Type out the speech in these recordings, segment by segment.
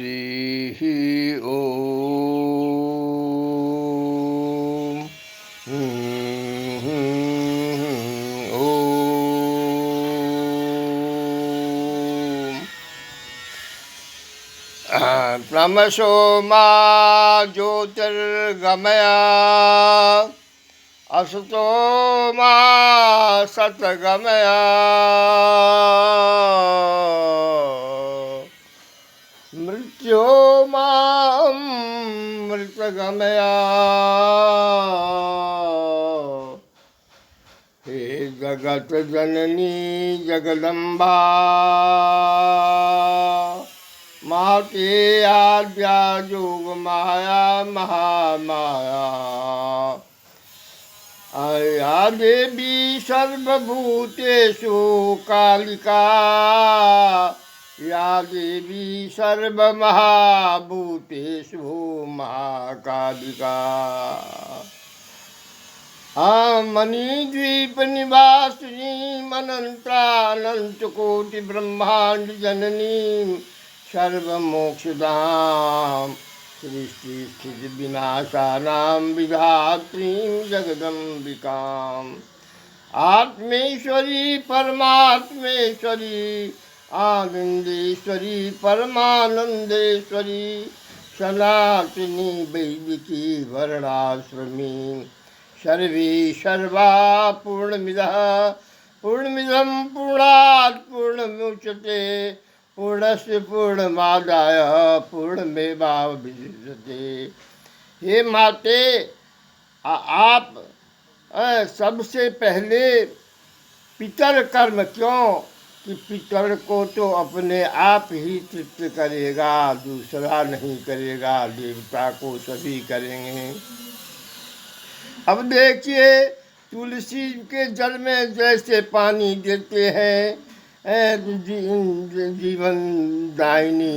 हरि ओम। ओम प्रमसो मा ज्योतिर्गमया असतो मा सतगमया मृत्यो मृतगमया। हे जगत जननी जगदम्बा माते आद्या जोग माया महामाया। या देवी सर्वभूतेषु कालिका या देवी सर्वमहाभूतेषु महाकालिका। मणिद्वीप निवासिनी अनंतानंतकोटि ब्रह्मांड जननी सर्वमोक्षदां सृष्टि स्थिति विनाशानां विधात्रीं जगदम्बिकाम्। आत्मेश्वरी परमात्मेश्वरी आनंदेश्वरी परमानंदेश्वरी सनातनी वैदिकी वर्णाश्रमी सर्वे सर्वा पूर्णमिदः पूर्णमिदं पूर्णात् पूर्णमुच्यते पूर्णस्य पूर्णमादाय पूर्णमेवावशिष्यते। हे माते आप सबसे पहले पितर कर्म क्यों कि पितर को तो अपने आप ही तृप्त करेगा, दूसरा नहीं करेगा, देवता को सभी करेंगे। अब देखिए तुलसी के जल में जैसे पानी देते हैं जीवन दायिनी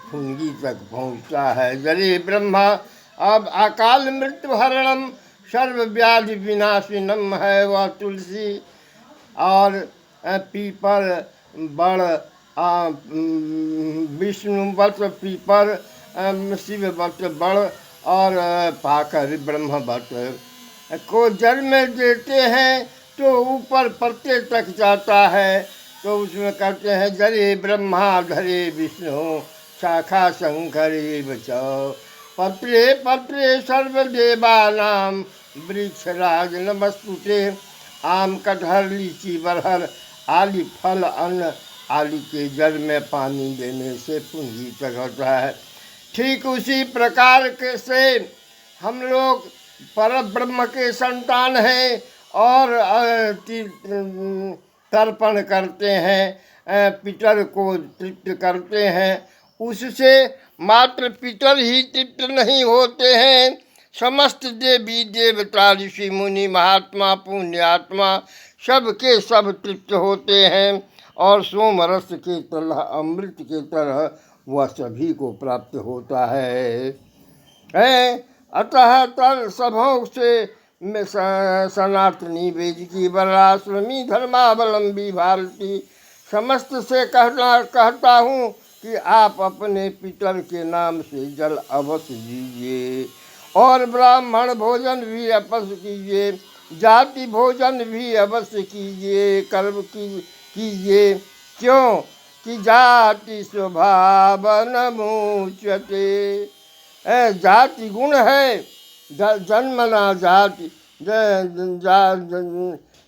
फुंगी तक पहुँचता है। जरे ब्रह्मा अब अकाल मृत्यु हरणम सर्व व्याधि विनाशिनम है वह तुलसी। और पीपर बड़ विष्णु वट पीपर शिव वट बड़ और पाकर ब्रह्म वट को जल में देते हैं तो ऊपर पत्ते तक जाता है। तो उसमें कहते हैं जरे ब्रह्मा धरे विष्णु शाखा शंकर बचो पत्रे पत्रे सर्वदेवानां वृक्षराज नमस्तुते। आम कटहर लीची बरहर आदि फल अन्न आदि के जल में पानी देने से पूंजी तक होता है। ठीक उसी प्रकार के से हम लोग पर ब्रह्म के संतान हैं और तर्पण करते हैं, पितर को तृप्त करते हैं। उससे मात्र पितर ही तृप्त नहीं होते हैं, समस्त देवी देवता ऋषि मुनि महात्मा पुण्यात्मा सब के सब तृप्त होते हैं और सोमरस के तरह अमृत के तरह वह सभी को प्राप्त होता है। अतः तर सभों से सनातनी वेदिकी वर्णाश्रमी धर्मावलंबी भारती समस्त से कहता हूँ कि आप अपने पितर के नाम से जल अवश्य दीजिए और ब्राह्मण भोजन भी अवश्य कीजिए, जाति भोजन भी अवश्य कीजिए, कर्म कीजिए। क्यों कि जाति स्वभाव न मुच्यते। जाति गुण है, जन्मना जाति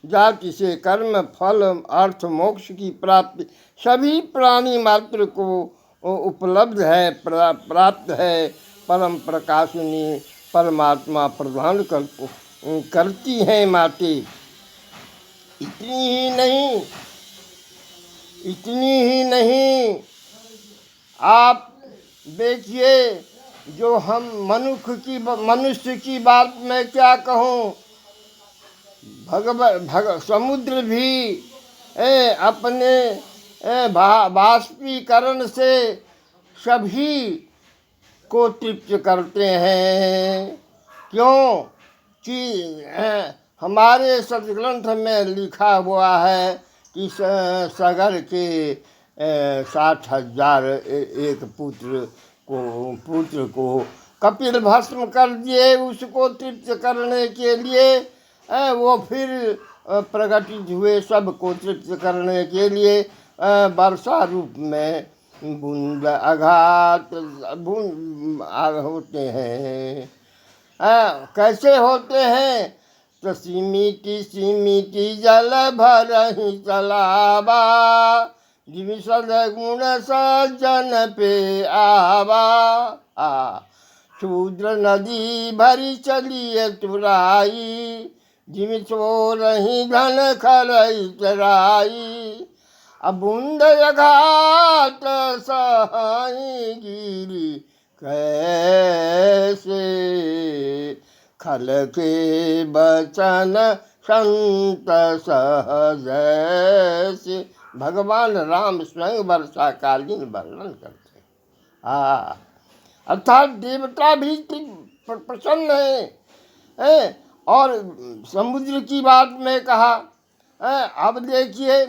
जाति से कर्म फल अर्थ मोक्ष की प्राप्ति सभी प्राणी मात्र को उपलब्ध है, प्राप्त है। परम प्रकाशिनी परमात्मा प्रदान करती हैं माते। इतनी ही नहीं आप देखिए जो हम मनुष्य की बात मैं क्या कहूँ, समुद्र भी अपने बाष्पीकरण से सभी को तृप्त करते हैं। क्यों कि हमारे सदग्रंथ में लिखा हुआ है कि सागर के 60,000 एक पुत्र को कपिल भस्म कर दिए उसको तृप्त करने के लिए। वो फिर प्रकटित हुए सबको तृप्त करने के लिए वर्षा रूप में बूंद आघात होते हैं। कैसे होते हैं? तो सीमिति जल भर ही चलावा, जिम सदगुण सज्जन पे आवा। शूद्र नदी भरी चलिए तुराई, जिम सो रही धन खरई चराई। बूंद घाट सहाई गिरी कैसे, खल के बचन संत सहज से। भगवान राम स्वयं वर्षा कालीन वर्णन करते हैं। अर्थात देवता भी प्रसन्न है। और समुद्र की बात में कहा। अब देखिए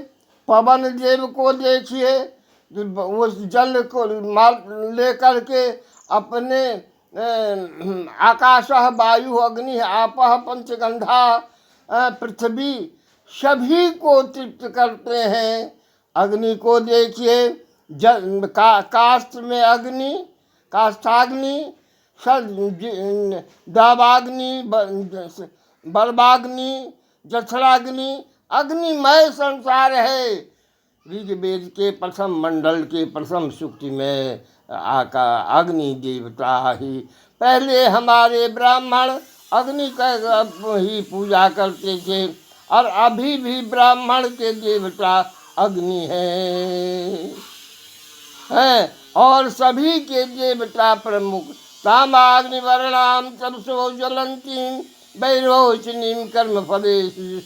पवन देव को देखिए, उस जल को लेकर के अपने आकाश वायु अग्नि आपः पंचगंधा पृथ्वी सभी को तृप्त करते हैं। अग्नि को देखिए, काष्ठ में अग्नि, काष्ठाग्नि, दावाग्नि, बर्वाग्नि, जठराग्नि, अग्निमय संसार है। ऋग्वेद के प्रथम मंडल के प्रथम सूक्ति में अग्नि देवता ही। पहले हमारे ब्राह्मण अग्नि का ही पूजा करते थे और अभी भी ब्राह्मण के देवता अग्नि हैं। और सभी के देवता प्रमुख तामाग्नि वर्णाम तपसो ज्वलंती वैरोचनीम कर्म फलेषु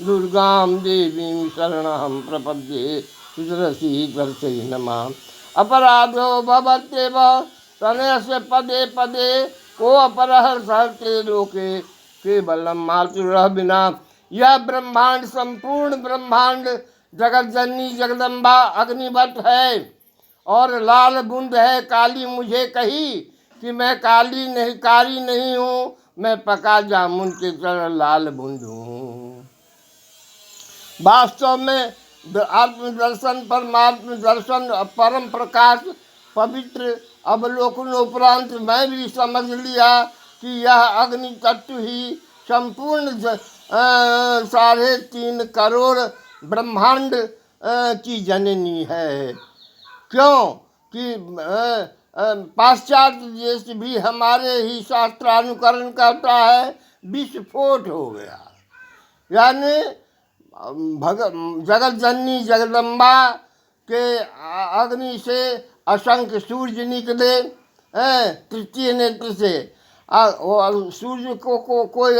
दुर्गाम देवीं शरणं प्रपद्ये सुदर्शी दर्शय नमः। अपराधो भवत्येव तनयस्य पदे पदे, को अपरः सहते लोके केवलम मातुरः विना। यह ब्रह्मांड संपूर्ण ब्रह्मांड जगत जननी जगदम्बा अग्निवत है और लाल बूंद है। काली मुझे कही कि मैं काली नहीं हूँ, मैं पका जामुन के तरह लाल बूंद हूँ। वास्तव में आत्मदर्शन परमात्म दर्शन परम प्रकाश पवित्र अवलोकन उपरांत मैं भी समझ लिया कि यह अग्नि तत्व ही संपूर्ण 3.5 करोड़ ब्रह्मांड की जननी है। क्यों कि पाश्चात्य देश भी हमारे ही शास्त्रानुकरण करता है। विस्फोट हो गया, यानी जगत जननी जगदम्बा के अग्नि से असंख्य सूर्य निकले तृतीय नेत्र से। सूर्य को कोई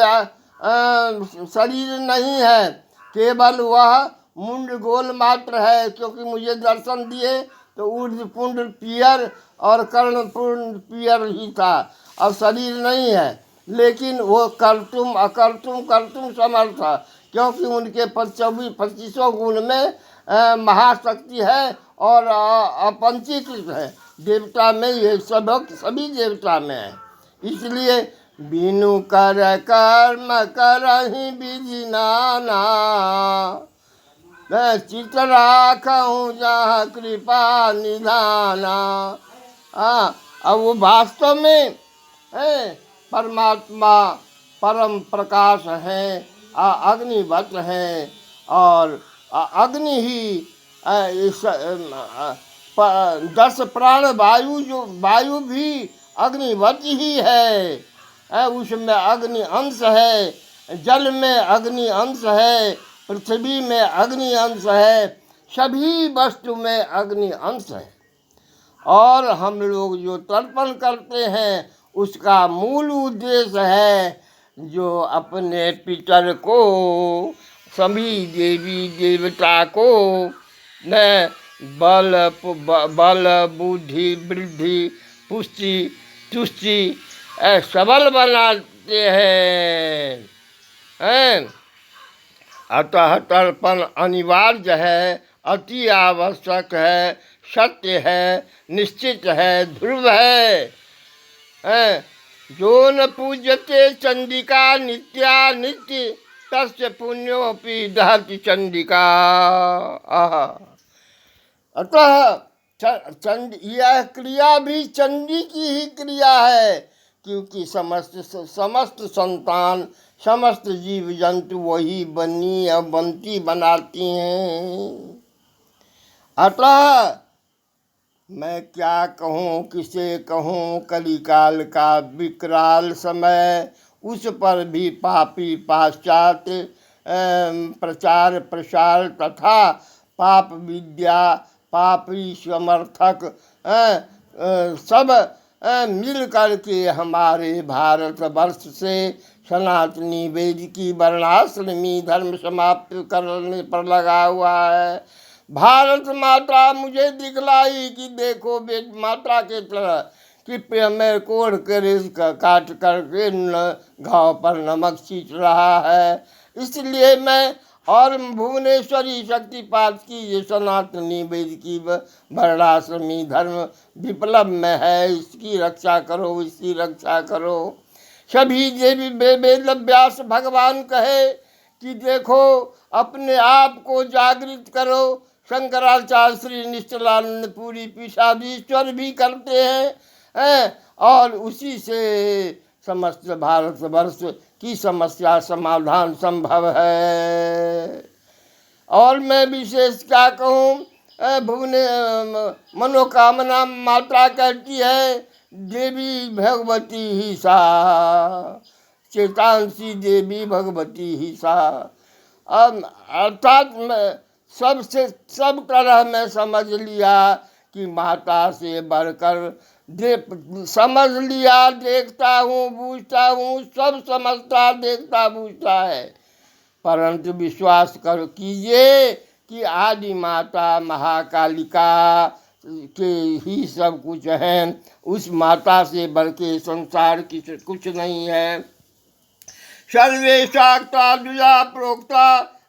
शरीर नहीं है, केवल वह मुंड गोल मात्र है। क्योंकि मुझे दर्शन दिए तो ऊर्ध्वपुंड पियर और कर्णपुंड पियर ही था, और शरीर नहीं है। लेकिन वो कर्तुम अकर्तुम समर्थ था, क्योंकि उनके 25 गुण में महाशक्ति है और अपंचीकृत है। देवता में ये सभी देवता में है। इसलिए बिनु कर कर्म करहि विधि नाना, मैं चित राखूं जहाँ कृपा निधाना। अब वो वास्तव में परमात्मा परम प्रकाश है, अग्निवत है। और अग्नि ही 10 प्राण वायु, जो वायु भी अग्निवत ही है। उसमें अग्नि अंश है, जल में अग्नि अंश है, पृथ्वी में अग्नि अंश है, सभी वस्तु में अग्नि अंश है। और हम लोग जो तर्पण करते हैं उसका मूल उद्देश्य है जो अपने पितर को, सभी देवी देवता को न बल बुद्धि वृद्धि पुष्टि तुष्टि सबल बनाते हैं। अतः तर्पण अनिवार्य है अति आवश्यक है, सत्य है, निश्चित है, ध्रुव है। हैं? जो न पूज्यते चंडिका नित्या नित्य तस्य पुण्योपि दहति चंडिका। आहा। अतः यह क्रिया भी चंडी की ही क्रिया है, क्योंकि समस्त संतान, समस्त जीव जंतु वही बनी और बनती बनाती हैं। अतः मैं क्या कहूँ, किसे कहूँ, कलिकाल का विकराल समय, उस पर भी पापी पाश्चात्य प्रचार प्रसार तथा पाप विद्या, पापी समर्थक सब मिल करके हमारे भारतवर्ष से सनातनी वैदिकी वर्णाश्रमी धर्म समाप्त करने पर लगा हुआ है। भारत माता मुझे दिखलाई कि देखो माता के तरह कि मैं कोड़ कर काट करके घाव पर नमक छींच रहा है। इसलिए मैं और भुवनेश्वरी शक्तिपात की ये सनातनी वैदिकी वर्णाश्रमी धर्म विप्लव में है, इसकी रक्षा करो, इसकी रक्षा करो। सभी देवी वेद व्यास भगवान कहे कि देखो अपने आप को जागृत करो। शंकराचार्य श्री निश्चलानंद पुरी पीठाधीश्वर भी करते हैं, और उसी से समस्त भारतवर्ष की समस्या समाधान संभव है। और मैं विशेष क्या कहूँ, भुवने मनोकामना माता कहती है देवी भगवती ही सा, चेतांसी देवी भगवती ही सा। अर्थात सबसे सब तरह मैं समझ लिया कि माता से बढ़कर समझ लिया, देखता हूँ, बूझता हूँ, सब समझता, देखता, बूझता है। परंतु विश्वास कर कीजिए कि आदि माता महाकालिका के ही सब कुछ हैं। उस माता से बढ़ के संसार की कुछ नहीं है। सर्वे शाक्ता द्विजा प्रोक्ता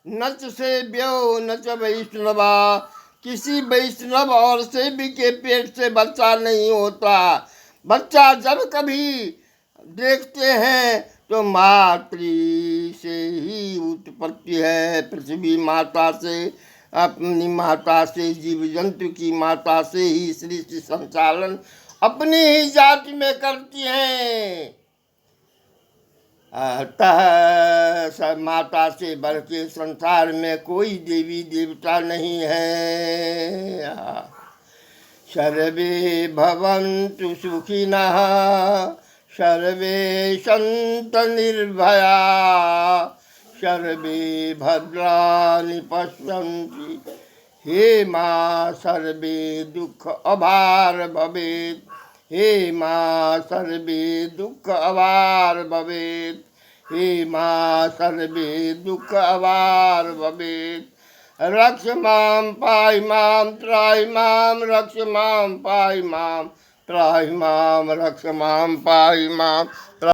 नच से व्यो नच वैष्णवा। किसी वैष्णव और सेवी के पेट से बच्चा नहीं होता। बच्चा जब कभी देखते हैं तो मातृ से ही उत्पत्ति है। पृथ्वी माता से, अपनी माता से, जीव जंतु की माता से ही सृष्टि संचालन अपनी ही जाति में करती हैं। अतः माता से बढ़ के संसार में कोई देवी देवता नहीं है। सर्वे भवन्तु सुखिनः, सर्वे सन्तु निर्भया, सर्वे भद्राणि पश्यन्ति, हे माँ सर्वे दुख अभार भवेत्, हे माँ सर्वे दुख अवार भवेत्, हे माँ सर्वे दुख अवार भवेत्। रक्ष मां पाहि मां त्राहि मां, रक्ष मां पाहि मां त्राहि मां, रक्ष मां पाहि मां।